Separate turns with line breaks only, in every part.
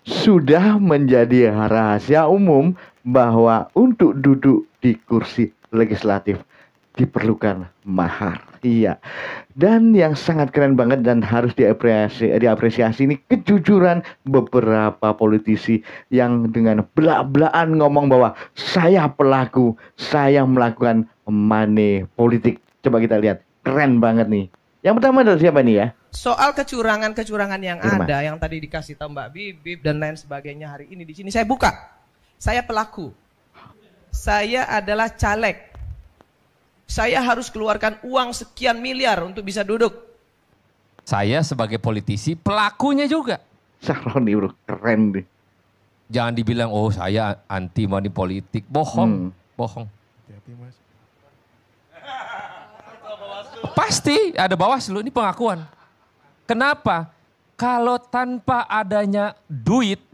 Sudah menjadi rahasia umum bahwa untuk duduk di kursi legislatif diperlukan mahar. Iya. Dan yang sangat keren banget dan harus diapresiasi ini kejujuran beberapa politisi yang dengan belak-belakan ngomong bahwa saya pelaku, saya melakukan money politik. Coba kita lihat, keren banget nih. Yang pertama adalah siapa nih ya?
Soal kecurangan-kecurangan yang
Irma.
ada, yang tadi dikasih tahu Mbak Bibip dan lain sebagainya hari ini di sini saya buka. Saya pelaku. Saya adalah caleg. Saya harus keluarkan uang sekian miliar untuk bisa duduk.
Saya sebagai politisi pelakunya juga.
Sahroni bro, keren deh.
Jangan dibilang, oh saya anti money politik. Bohong, bohong. Pasti ada Bawaslu, ini pengakuan. Kenapa? Kalau tanpa adanya duit,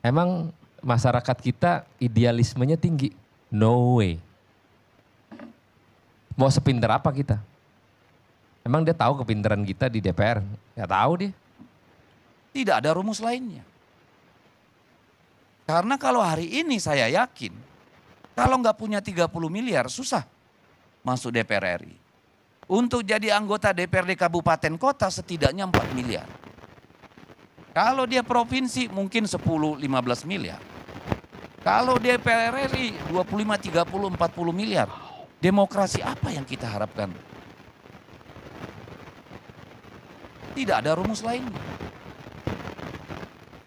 emang masyarakat kita idealismenya tinggi. No way. Mau sepinter apa kita? Emang dia tahu kepintaran kita di DPR? Gak tahu dia.
Tidak ada rumus lainnya. Karena kalau hari ini saya yakin, kalau nggak punya 30 miliar susah masuk DPR RI. Untuk jadi anggota DPRD Kabupaten Kota setidaknya 4 miliar. Kalau dia provinsi mungkin 10-15 miliar. Kalau DPR RI 25, 30, 40 miliar. Demokrasi apa yang kita harapkan? Tidak ada rumus lainnya.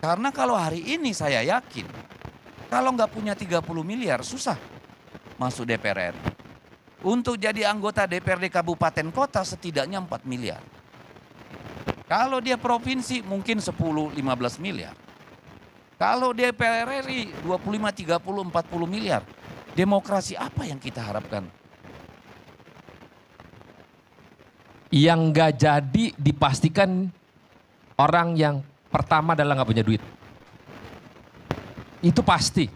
Karena kalau hari ini saya yakin, kalau nggak punya 30 miliar susah masuk DPR RI. Untuk jadi anggota DPRD Kabupaten Kota setidaknya 4 miliar. Kalau dia provinsi mungkin 10-15 miliar. Kalau DPR RI 25, 30, 40 miliar. Demokrasi apa yang kita harapkan?
Yang gak jadi dipastikan orang yang pertama adalah gak punya duit. Itu pasti.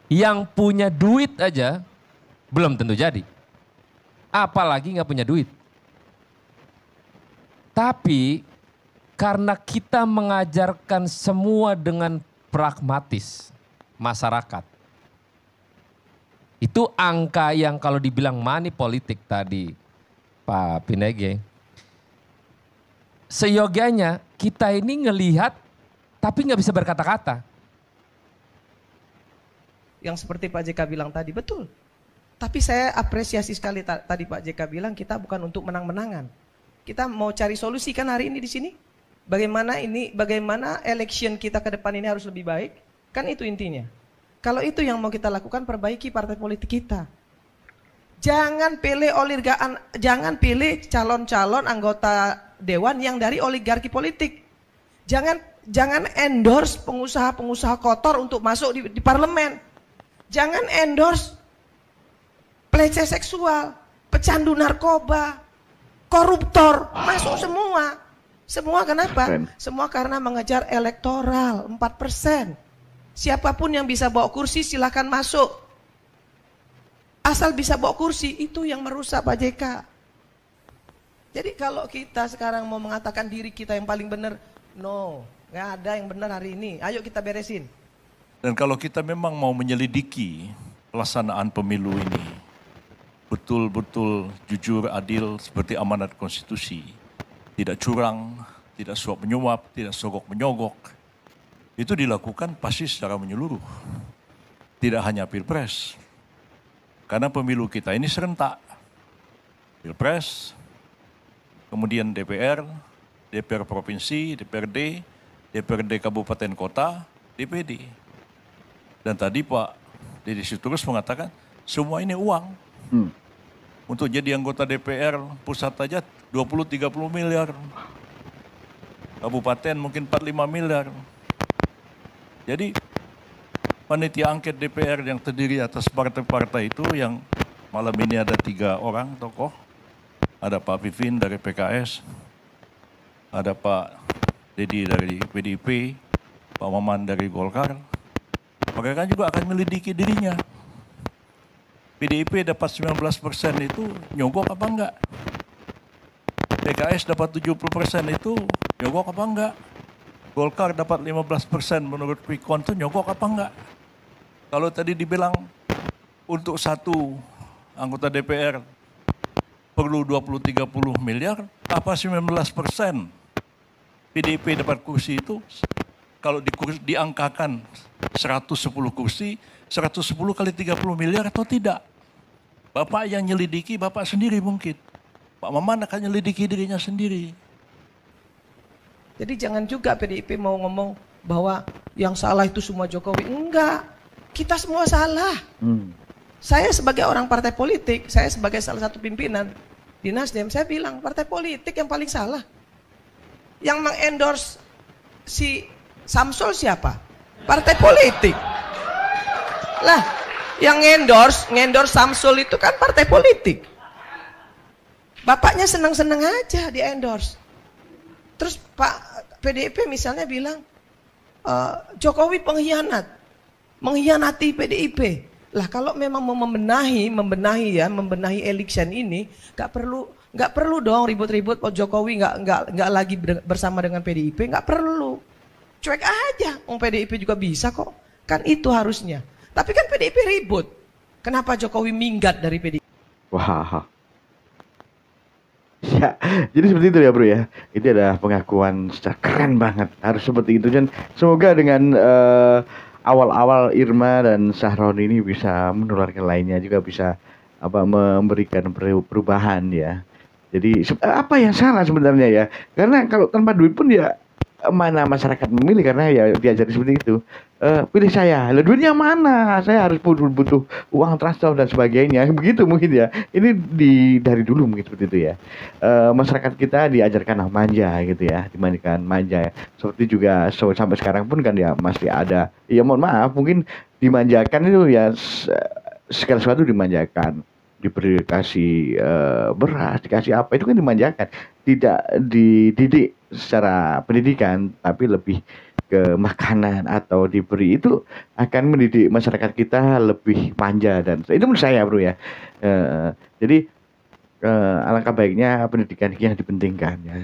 Yang punya duit aja belum tentu jadi. Apalagi gak punya duit. Tapi karena kita mengajarkan semua dengan pragmatis masyarakat. Itu angka yang kalau dibilang money politik tadi Pak Pinege. Seyogianya kita ini ngelihat tapi nggak bisa berkata-kata.
Yang seperti Pak JK bilang tadi, betul. Tapi saya apresiasi sekali tadi Pak JK bilang kita bukan untuk menang-menangan. Kita mau cari solusi kan hari ini di sini. Bagaimana election kita ke depan ini harus lebih baik. Kan itu intinya. Kalau itu yang mau kita lakukan, perbaiki partai politik kita. Jangan pilih calon-calon anggota dewan yang dari oligarki politik. Jangan endorse pengusaha-pengusaha kotor untuk masuk di parlemen. Jangan endorse pelecehan seksual, pecandu narkoba, koruptor, masuk semua. Semua kenapa? Semua karena mengejar elektoral 4%. Siapapun yang bisa bawa kursi silahkan masuk. Asal bisa bawa kursi, itu yang merusak Pak JK. Jadi kalau kita sekarang mau mengatakan diri kita yang paling benar, no, nggak ada yang benar hari ini. Ayo kita beresin.
Dan kalau kita memang mau menyelidiki pelaksanaan pemilu ini, betul-betul jujur, adil, seperti amanat konstitusi, tidak curang, tidak suap menyuap, tidak sogok menyogok, itu dilakukan pasti secara menyeluruh. Tidak hanya Pilpres. Karena pemilu kita ini serentak. Pilpres, kemudian DPR, DPR Provinsi, DPRD, DPRD Kabupaten Kota, DPD. Dan tadi Pak Deddy Sitorus mengatakan semua ini uang. Untuk jadi anggota DPR pusat aja 20-30 miliar. Kabupaten mungkin 4-5 miliar. Jadi panitia angket DPR yang terdiri atas partai-partai itu yang malam ini ada 3 orang tokoh. Ada Pak Pipin dari PKS, ada Pak Deddy dari PDIP, Pak Maman dari Golkar. Mereka juga akan melidiki dirinya. PDIP dapat 19% itu nyogok apa enggak? PKS dapat 70% itu nyogok apa enggak? Golkar dapat 15% menurut quick count itu nyogok apa enggak? Kalau tadi dibilang untuk satu anggota DPR perlu 20-30 miliar, apa 19% PDIP dapat kursi itu? Kalau diangkakan 110 kursi, 110 kali 30 miliar atau tidak? Bapak yang nyelidiki, Bapak sendiri mungkin. Pak Maman akan nyelidiki dirinya sendiri.
Jadi jangan juga PDIP mau ngomong bahwa yang salah itu semua Jokowi. Enggak, kita semua salah. Saya sebagai orang partai politik, saya sebagai salah satu pimpinan di Nasdem, saya bilang partai politik yang paling salah. Yang mengendorse si Samsul siapa? Partai politik. Lah, yang ngendorse Samsul itu kan partai politik. Bapaknya senang-senang aja di endorse. Terus Pak PDIP misalnya bilang Jokowi pengkhianat, mengkhianati PDIP. Lah kalau memang mau membenahi election ini, nggak perlu dong ribut-ribut. Jokowi nggak lagi bersama dengan PDIP, nggak perlu. Cuek aja, PDIP juga bisa kok. Kan itu harusnya. Tapi kan PDIP ribut. Kenapa Jokowi minggat dari PDIP?
Wah. Ya, jadi seperti itu ya bro ya. Itu adalah pengakuan secara keren banget. Harus seperti itu. Dan semoga dengan awal-awal Irma dan Sahroni ini bisa menularkan lainnya, juga bisa memberikan perubahan ya. Jadi apa yang salah sebenarnya ya? Karena kalau tanpa duit pun ya mana masyarakat memilih, karena ya diajari seperti itu. Pilih saya, lah duitnya mana? Saya harus butuh uang transport dan sebagainya. Begitu mungkin ya. Ini dari dulu mungkin seperti itu ya. Masyarakat kita diajarkan manja gitu ya, dimandikan manja. Seperti juga sampai sekarang pun kan ya masih ada. Ya mohon maaf, mungkin dimanjakan itu ya segala sesuatu dimanjakan. Dikasih beras, dikasih apa, itu kan dimanjakan. Tidak dididik secara pendidikan, tapi lebih ke makanan atau diberi, itu akan mendidik masyarakat kita lebih manja. Dan itu menurut saya bro ya. Jadi alangkah baiknya pendidikan yang dipentingkan ya,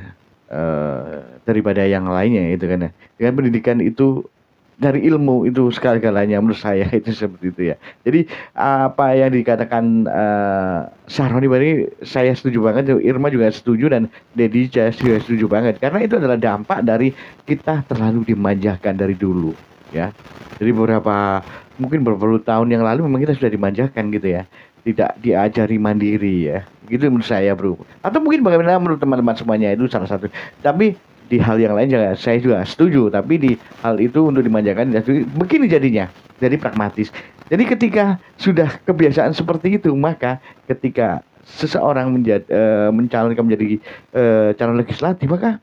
daripada yang lainnya itu kan ya. Dengan pendidikan itu, dari ilmu itu segala-galanya, menurut saya itu seperti itu ya. Jadi apa yang dikatakan Sahroni tadi saya setuju banget, Irma juga setuju, dan Dedi juga setuju banget. Karena itu adalah dampak dari kita terlalu dimanjakan dari dulu ya. Jadi mungkin beberapa tahun yang lalu memang kita sudah dimanjakan gitu ya. Tidak diajari mandiri ya. Gitu menurut saya bro. Atau mungkin bagaimana menurut teman-teman semuanya, itu salah satu. Tapi di hal yang lain juga saya juga setuju, tapi di hal itu untuk dimanjakan begini jadinya, jadi pragmatis. Jadi ketika sudah kebiasaan seperti itu, maka ketika seseorang mencalonkan menjadi calon legislatif, maka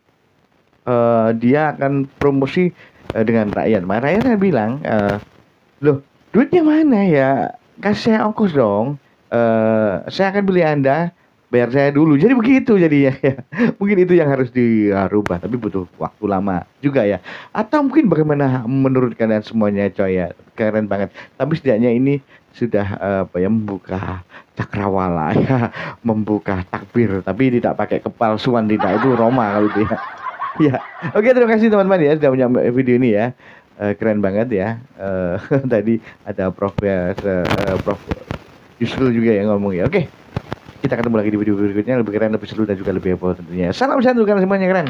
dia akan promosi dengan rakyat. Maka rakyatnya bilang, loh duitnya mana ya, kasih saya ongkos dong, saya akan beli Anda, bayar saya dulu. Jadi begitu jadinya ya. Mungkin itu yang harus dirubah, tapi butuh waktu lama juga ya. Atau mungkin bagaimana menurut kalian semuanya coy ya. Keren banget. Tapi setidaknya ini sudah membuka cakrawala ya, membuka takbir, tapi tidak pakai kepalsuan, tidak. Itu Roma kalau itu ya. Ya. Oke, terima kasih teman-teman ya sudah menyampaikan video ini ya. Keren banget ya. Tadi ada Prof Yusril juga yang ngomong ya. Oke. Kita ketemu lagi di video berikutnya, lebih keren, lebih seru, dan juga lebih heboh tentunya. Salam sehat untuk kalian semuanya, keren.